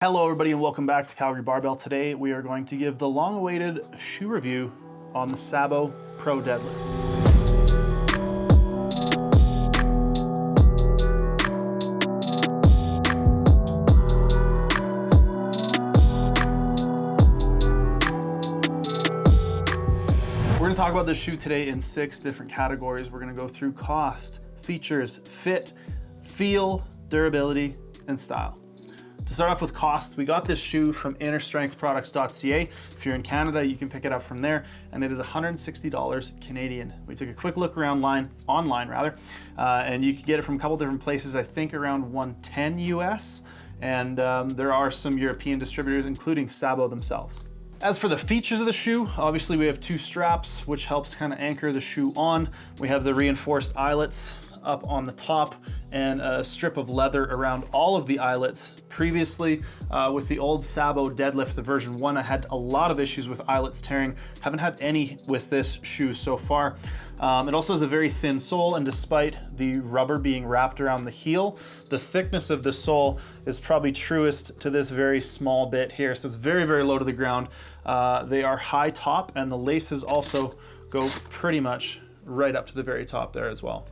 Hello everybody and welcome back to Calgary Barbell. Today we are going to give the long-awaited shoe review on the Sabo Pro Deadlift. We're going to talk about this shoe today in 6 different categories. We're going to go through cost, features, fit, feel, durability, and style. To start off with cost, we got this shoe from innerstrengthproducts.ca. If you're in Canada, you can pick it up from there, and it is $160 Canadian. We took a quick look around online, and you can get it from a couple different places, I think around $110 US, and there are some European distributors, including Sabo themselves. As for the features of the shoe, obviously we have 2 straps, which helps kind of anchor the shoe on. We have the reinforced eyelets up on the top and a strip of leather around all of the eyelets. Previously, with the old Sabo Deadlift, the version 1, I had a lot of issues with eyelets tearing. Haven't had any with this shoe so far. It also has a very thin sole, and despite the rubber being wrapped around the heel, the thickness of the sole is probably truest to this very small bit here. So it's very, very low to the ground. They are high top, and the laces also go pretty much right up to the very top there as well.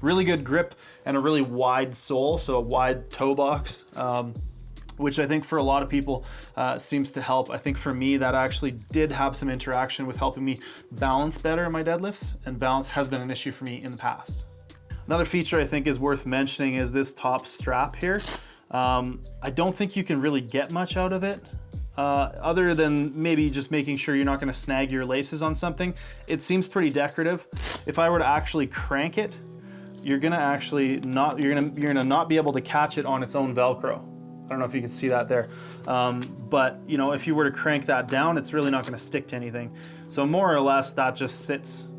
Really good grip and a really wide sole, so a wide toe box, which I think for a lot of people seems to help. I think for me that actually did have some interaction with helping me balance better in my deadlifts, and balance has been an issue for me in the past. Another feature I think is worth mentioning is this top strap here. I don't think you can really get much out of it. Other than maybe just making sure you're not going to snag your laces on something. It seems pretty decorative. If I were to actually crank it, you're gonna not be able to catch it on its own Velcro. I don't know if you can see that there, but you know, if you were to crank that down, it's really not going to stick to anything. So more or less, that just sits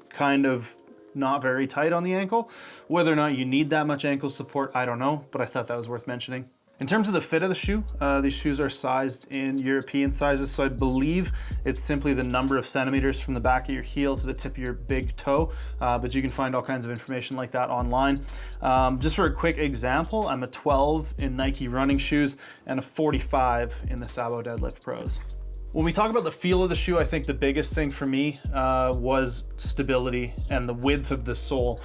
kind of not very tight on the ankle. Whether or not you need that much ankle support, I don't know, but I thought that was worth mentioning. In terms of the fit of the shoe, these shoes are sized in European sizes, so I believe it's simply the number of centimeters from the back of your heel to the tip of your big toe, but you can find all kinds of information like that online. Just for a quick example, I'm a 12 in Nike running shoes and a 45 in the Sabo Deadlift Pros. When we talk about the feel of the shoe, I think the biggest thing for me was stability and the width of the sole.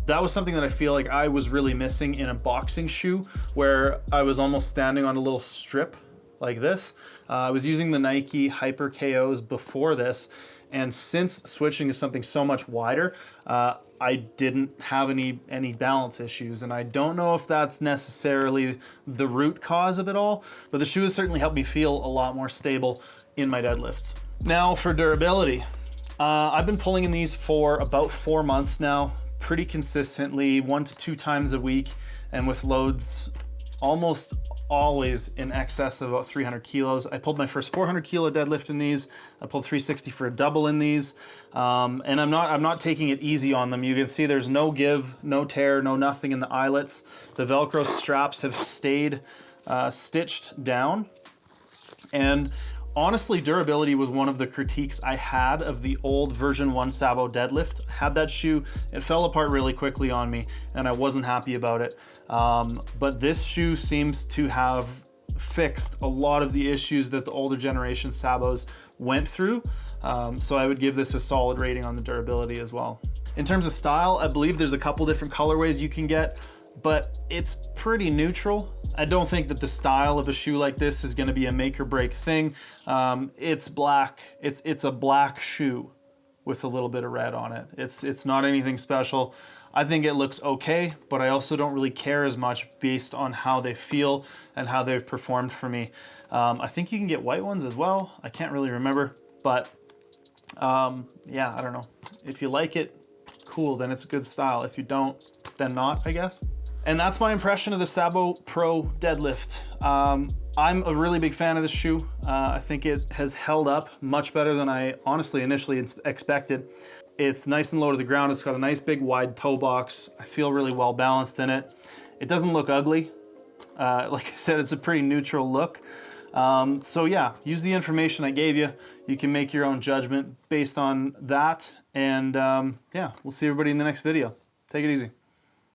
That was something that I feel like I was really missing in a boxing shoe, where I was almost standing on a little strip like this. I was using the Nike Hyper KOs before this, and since switching to something so much wider, I didn't have any balance issues, and I don't know if that's necessarily the root cause of it all, but the shoe has certainly helped me feel a lot more stable in my deadlifts. Now for durability. I've been pulling in these for about 4 months now, pretty consistently, 1 to 2 times a week, and with loads almost always in excess of about 300 kilos. I pulled my first 400 kilo deadlift in these. I pulled 360 for a double in these. And I'm not taking it easy on them. You can see there's no give, no tear, no nothing in the eyelets. The Velcro straps have stayed stitched down. And honestly, durability was one of the critiques I had of the old version 1 Sabo Deadlift. I had that shoe, it fell apart really quickly on me, and I wasn't happy about it. But this shoe seems to have fixed a lot of the issues that the older generation Sabos went through. So I would give this a solid rating on the durability as well. In terms of style, I believe there's a couple different colorways you can get, but it's pretty neutral. I don't think that the style of a shoe like this is going to be a make or break thing. It's black. It's a black shoe with a little bit of red on it. It's not anything special. I think it looks okay, but I also don't really care as much based on how they feel and how they've performed for me. I think you can get white ones as well. I can't really remember, but yeah, I don't know. If you like it, cool, then it's a good style. If you don't, then not, I guess. And that's my impression of the Sabo Pro Deadlift. I'm a really big fan of this shoe. I think it has held up much better than I honestly initially expected. It's nice and low to the ground. It's got a nice big wide toe box. I feel really well balanced in it. It doesn't look ugly. Like I said, it's a pretty neutral look. So yeah, use the information I gave you. You can make your own judgment based on that. And yeah, we'll see everybody in the next video. Take it easy.